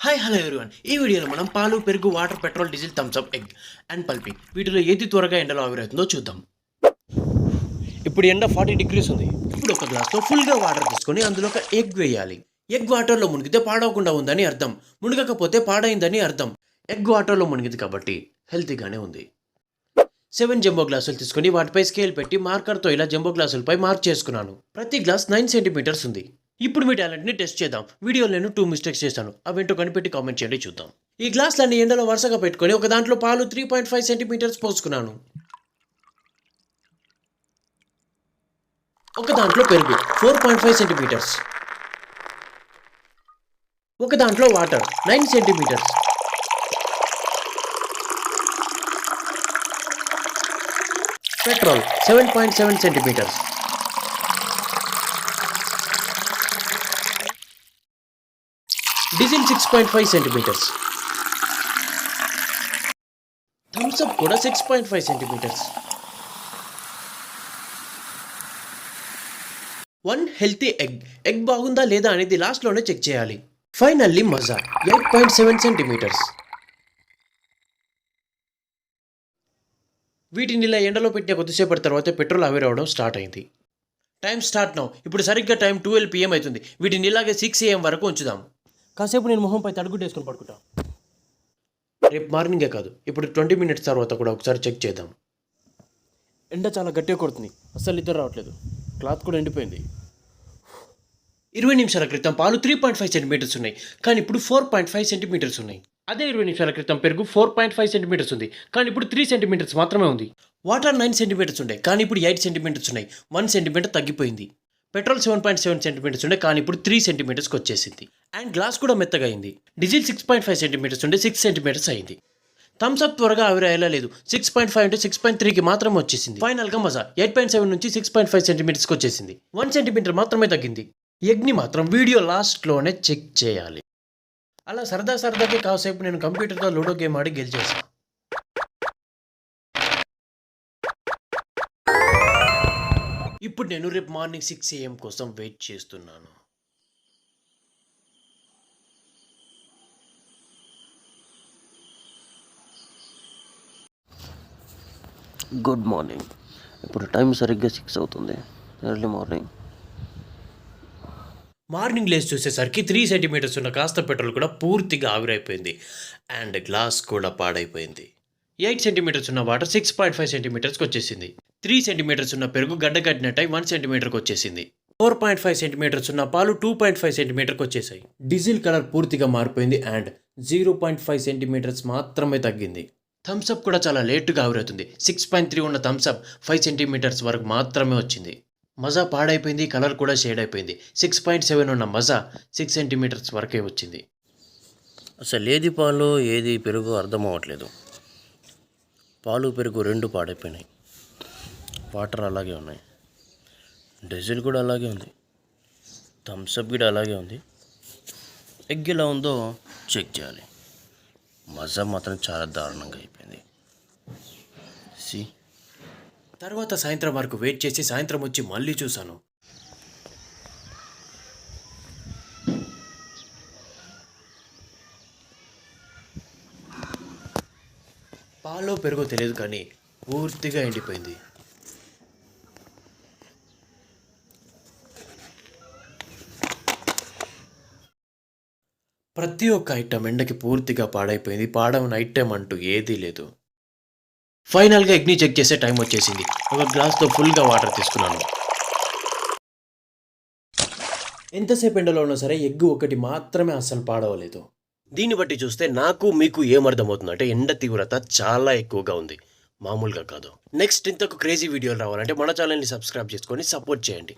Hi hello everyone. ఈ వీడియోలో మనం పాలు, పెరుగు, water, petrol, diesel, Thums Up, egg and Pulpy వీటిలో ఏది త్వరగా ఎండలో ఆవిరవుతుందో చూద్దాం. ఇప్పుడు ఎండ 40 degrees ఉంది. ఇప్పుడు ఒక గ్లాస్లో ఫుల్గా వాటర్ తీసుకొని అందులో ఒక ఎగ్ వేయాలి. ఎగ్ వాటర్లో మునిగితే పాడవకుండా ఉందని అర్థం, మునగకపోతే పాడైందని అర్థం. ఎగ్ వాటర్లో మునిగింది కాబట్టి హెల్తీగానే ఉంది. 7 జంబో గ్లాసులు తీసుకొని వాటిపై స్కేల్ పెట్టి మార్కర్తో ఇలా జంబో గ్లాసులపై మార్క్ చేసుకున్నాను. ప్రతి గ్లాస్ 9 సెంటీమీటర్స్ ఉంది. ఇప్పుడు మీ టాలెంట్ని టెస్ట్ చేద్దాం. వీడియోలో నేను 2 మిస్టేక్స్ చేశాను, అవేంటో కనిపెట్టి కామెంట్ చేయండి చూద్దాం. ఈ గ్లాసులన్నీ ఎండలో వరుసగా పెట్టుకొని ఒక దాంట్లో పాలు 3.5 సెంటీమీటర్స్ పోసుకున్నాను. ఒక దాంట్లో పెరుగు 4.5 సెంటీమీటర్స్. ఒక దాంట్లో water 9 centimetres. Petrol 7.7 centimetres. Diesel 6.5 centimetres. Thums Up కూడా 6.5 సెంటీమీటర్స్. 1 హెల్తీ ఎగ్ బాగుందా లేదా అనేది లాస్ట్లోనే చెక్ చేయాలి. ఫైనల్లీ మజా 8.7 సెంటీమీటర్స్. వీటిని ఇలా ఎండలో పెట్టిన కొద్దిసేపటి తర్వాత పెట్రోల్ ఆవిరవడం స్టార్ట్ అయింది. Time start now. ఇప్పుడు సరిగ్గా టైం 12 PM అవుతుంది. వీటిని ఇలాగే 6 AM వరకు ఉంచుదాం. కాసేపు నేను మొహంపై తడుగుడ్డ వేసుకొని పడుకుంటా. రేపు మార్నింగే కాదు, ఇప్పుడు 20 minutes తర్వాత కూడా ఒకసారి చెక్ చేద్దాం. ఎండ చాలా గట్టిగా కొడుతుంది, అస్సలు నిద్ర రావట్లేదు. క్లాత్ కూడా ఎండిపోయింది. 20 నిమిషాల క్రితం పాలు 3.5 సెంటీమీటర్స్ ఉన్నాయి, కానీ ఇప్పుడు 4.5 సెంటీమీటర్స్ ఉన్నాయి. అదే 20 నిమిషాల క్రితం పెరుగు 4.5 సెంటీమీటర్స్ ఉంది, కానీ ఇప్పుడు 3 సెంటీమీటర్స్ మాత్రమే ఉంది. వాటర్ 9 సెంటీమీటర్స్ ఉండే, కానీ ఇప్పుడు 8 సెంటీమీటర్స్ ఉన్నాయి. 1 సెంటీమీటర్ తగ్గిపోయింది. పెట్రోల్ 7.7 సెంటీమీటర్స్ ఉండే, కానీ ఇప్పుడు 3 సెంటీమీటర్స్కి వచ్చేసింది. అండ్ గ్లాస్ కూడా మెత్తగా అయింది. డీజిల్ 6.5 సెంటీమీటర్స్ ఉండే 6 సెంటీమీటర్స్ అయింది. థమ్స్అప్ త్వరగా ఆవిరయ్యేలా లేదు. 6.5 అంటే 6.3కి మాత్రం వచ్చేసింది. ఫైనల్గా మజా 8.7 నుంచి 6.5 సెంటీమీటర్స్కి వచ్చేసింది. 1 సెంటీమీటర్ మాత్రమే తగ్గింది. ఎగ్ని మాత్రం వీడియో లాస్ట్లోనే చెక్ చేయాలి. అలా సరదాకి కాసేపు నేను కంప్యూటర్తో లూడో గేమ్ ఆడి గెలిచేసాను. ఇప్పుడు నేను రేపు మార్నింగ్ 6 AM కోసం వెయిట్ చేస్తున్నాను. Good morning. ఇప్పుడు టైం సరిగ్గా 6 అవుతుంది. ఎర్లీ మార్నింగ్ లేసి చూసేసరికి 3 సెంటీమీటర్స్ ఉన్న కాస్త పెట్రోల్ కూడా పూర్తిగా ఆవిరైపోయింది. అండ్ గ్లాస్ కూడా పాడైపోయింది. 8 సెంటీమీటర్స్ ఉన్న వాటర్ 6.5 సెంటీమీటర్స్కి వచ్చేసింది. 3 సెంటీమీటర్స్ ఉన్న పెరుగు గడ్డకట్టినట్టయి 1 సెంటీమీటర్కి వచ్చేసింది. 4.5 సెంటీమీటర్స్ ఉన్న పాలు 2.5 సెంటీమీటర్కి వచ్చేసాయి. డీజిల్ కలర్ పూర్తిగా మారిపోయింది. అండ్ 0.5 సెంటీమీటర్స్ మాత్రమే తగ్గింది. థమ్స్అప్ కూడా చాలా లేటుగా ఆవిరవుతుంది. 6.3 ఉన్న థమ్స్అప్ 5 సెంటీమీటర్స్ వరకు మాత్రమే వచ్చింది. మజా పాడైపోయింది, కలర్ కూడా షేడ్ అయిపోయింది. 6.7 ఉన్న మజా 6 సెంటీమీటర్స్ వరకే వచ్చింది. అసలు ఏది పాలు ఏది పెరుగు అర్థం అవ్వట్లేదు. పాలు పెరుగు 2 పాడైపోయినాయి. వాటర్ అలాగే ఉన్నాయి. డీజిల్ కూడా అలాగే ఉంది. థమ్స్అప్ కూడా అలాగే ఉంది. ఎగ్ ఎలా ఉందో చెక్ చేయాలి. మజా మాత్రం చాలా దారుణంగా అయిపోయింది. తర్వాత సాయంత్రం వరకు వెయిట్ చేసి సాయంత్రం వచ్చి మళ్ళీ చూశాను. పాలో పెరుగో తెలియదు, కానీ పూర్తిగా ఎండిపోయింది. ప్రతి ఒక్క ఐటమ్ ఎండకి పూర్తిగా పాడైపోయింది. పాడవని ఐటమ్ అంటూ ఏదీ లేదు. ఫైనల్గా ఎగ్ని చెక్ చేసే టైం వచ్చేసింది. ఒక గ్లాస్తో ఫుల్గా వాటర్ తీసుకున్నాను. ఎంతసేపు ఎండలో ఉన్నా సరే ఎగ్ ఒకటి మాత్రమే అస్సలు పాడవలేదు. దీన్ని బట్టి చూస్తే నాకు మీకు ఏమర్థమవుతుంది అంటే ఎండ తీవ్రత చాలా ఎక్కువగా ఉంది, మామూలుగా కాదు. నెక్స్ట్ ఇంతకు క్రేజీ వీడియోలు రావాలంటే మన ఛానల్ని సబ్స్క్రైబ్ చేసుకొని సపోర్ట్ చేయండి.